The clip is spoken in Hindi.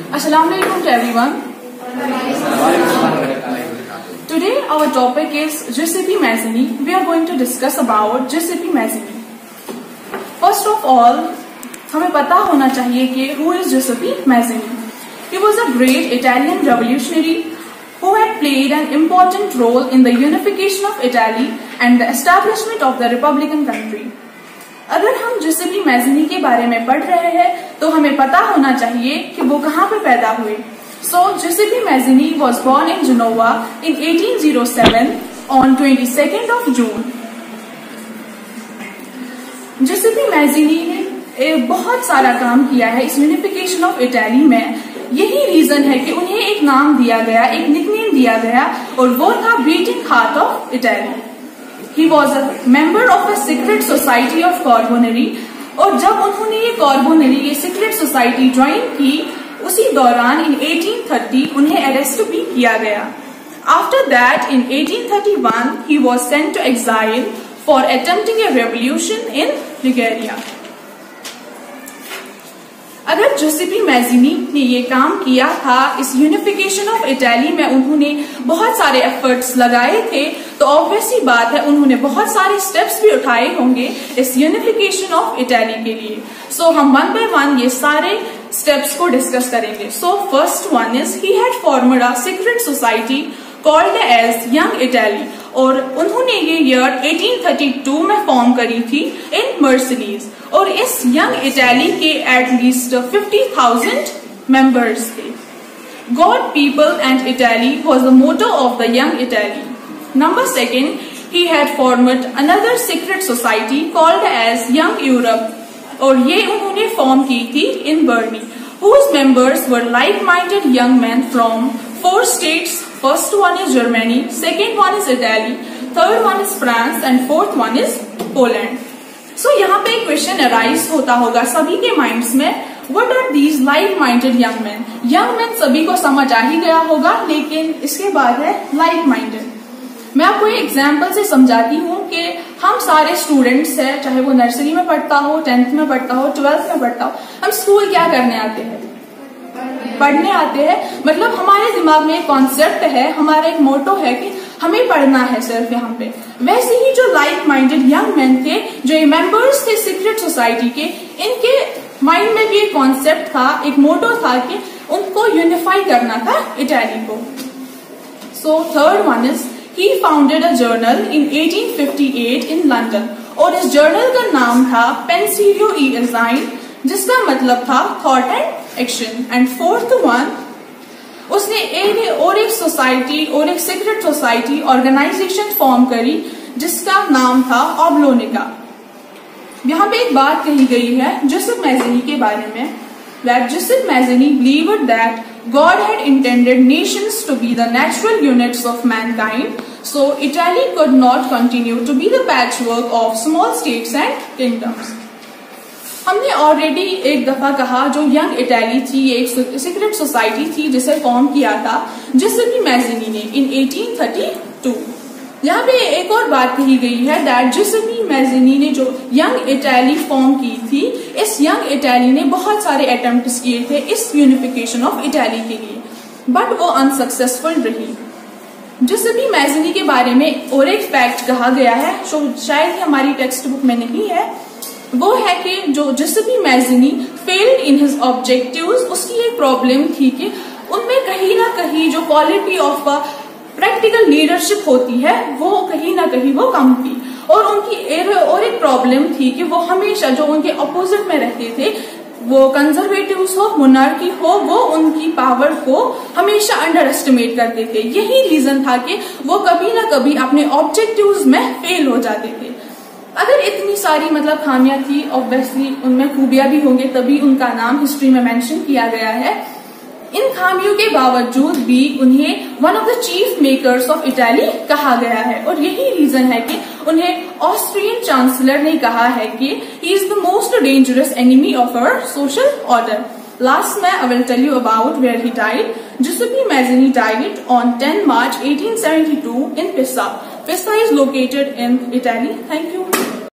Assalamu alaikum to everyone. Today our topic is Giuseppe Mazzini. We are going to discuss about Giuseppe Mazzini. First of all, हमें पता होना चाहिए कि who is Giuseppe Mazzini. He was a great Italian revolutionary who had played an important role in the unification of Italy and the establishment of the Republican country. अगर हम Giuseppe Mazzini के बारे में पढ़ रहे हैं तो हमें पता होना चाहिए कि वो कहाँ पे पैदा हुए. So Giuseppe Mazzini was born in Genoa in 1807 on 22nd of June. Giuseppe Mazzini ने बहुत सारा काम किया है इस यूनिफिकेशन ऑफ इटली में. यही रीजन है कि उन्हें एक नाम दिया गया, एक निकनेम दिया गया, और वो था beating heart of Italy. He was a member of a secret society of Carbonari, और जब उन्होंने ये कॉर्बोनरी, ये सीक्रेट सोसाइटी ज्वाइन की, उसी दौरान इन 1830 उन्हें अरेस्ट भी किया गया. After that, in 1831, he was sent to exile for attempting a revolution in Liguria. अगर Giuseppe Mazzini ने ये काम किया था इस यूनिफिकेशन ऑफ इटली में, उन्होंने बहुत सारे एफर्ट्स लगाए थे, तो ऑब्वियसली बात है उन्होंने बहुत सारे स्टेप्स भी उठाए होंगे इस यूनिफिकेशन ऑफ इटली के लिए. सो हम वन बाय वन ये सारे स्टेप्स को डिस्कस करेंगे. So first one is he had formed a secret society called as young Italy, और उन्होंने ये ईयर 1832 में फॉर्म करी थी इन मर्सिलीज. और इस यंग इटली के एटलीस्ट 50,000 मेंबर्स थे. God, people and Italy was the motto of the young Italy. Number second, he had formed another secret society called as young Europe, और ये उन्होंने फॉर्म की थी इन बर्नी, whose members were like-minded young men from 4 states. First one is Germany, second one is Italy, third one is France, and fourth one is Poland. So यहाँ पे एक क्वेश्चन अराइज होता होगा सभी के माइंड्स में, What are these like-minded young men? Young men सभी को समझ आ ही गया होगा, लेकिन इसके बाद है like-minded. मैं आपको एक एग्जाम्पल से समझाती हूँ कि हम सारे स्टूडेंट्स हैं, चाहे वो नर्सरी में पढ़ता हो, 10th में पढ़ता हो, 12th में पढ़ता हो, हम स्कूल क्या करने आते हैं? पढ़ने आते हैं. मतलब हमारे दिमाग में एक कॉन्सेप्ट है, हमारा एक मोटो है कि हमें पढ़ना है सिर्फ यहाँ पे. वैसे ही जो लाइक माइंडेड यंग मैन थे, जो ये मेंबर्स थे सीक्रेट सोसाइटी के, इनके माइंड में भी एक कॉन्सेप्ट था, एक मोटो था कि उनको यूनिफाई करना था इटली को. So third one is he founded a journal in 1858 in London, और इस जर्नल का नाम था Pensiero e Esign, जिसका मतलब था thought and action. And fourth one, उसने एक सोसाइटी और एक सीक्रेट सोसाइटी ऑर्गेनाइजेशन फॉर्म करी जिसका नाम था ऑब्लोनिका. यहाँ पे एक बात कही गई है Giuseppe Mazzini के बारे में, that Giuseppe Mazzini believed that God had intended nations to be the natural units of mankind, so Italy could not continue to be the patchwork of small states and kingdoms. हमने ऑलरेडी एक दफा कहा, जो यंग इटली थी ये एक सीक्रेट सोसाइटी थी जिसे फॉर्म किया था Giuseppe Mazzini ने इन 1832. यहाँ पे एक और बात कही गई है दैट Giuseppe Mazzini ने जो यंग इटली फॉर्म की थी, इस यंग इटली ने बहुत सारे अटेम्प्ट्स किए थे इस यूनिफिकेशन ऑफ इटली के लिए, बट वो अनसक्सेसफुल रही. Giuseppe Mazzini के बारे में और एक फैक्ट कहा गया है जो शायद हमारी टेक्स्ट बुक में नहीं है, वो है कि जो Giuseppe Mazzini failed in his objectives, उसकी एक प्रॉब्लम थी कि उनमें कहीं ना कहीं जो क्वालिटी ऑफ प्रैक्टिकल लीडरशिप होती है वो कहीं ना कहीं वो कम थी. और उनकी और एक प्रॉब्लम थी कि वो हमेशा जो उनके अपोजिट में रहते थे, वो कंजर्वेटिव्स हो, मोनार्की हो, वो उनकी पावर को हमेशा अंडर एस्टिमेट करते थे. यही रीजन था कि वो कभी ना कभी अपने ऑब्जेक्टिव्स में फेल हो जाते थे. अगर इतनी सारी मतलब खामियां थी, ऑब्वियसली उनमें खूबियां भी होंगे, तभी उनका नाम हिस्ट्री में मेंशन किया गया है. इन खामियों के बावजूद भी उन्हें one of the chief makers of Italy कहा गया है, और यही रीजन है कि उन्हें ऑस्ट्रियन चांसलर ने कहा है कि he is the most dangerous enemy of our social order. लास्ट में I will tell you about where he died. Giuseppe Mazzini died on 10 March 1872 in Pisa. Pisa is located in Italy. Thank you.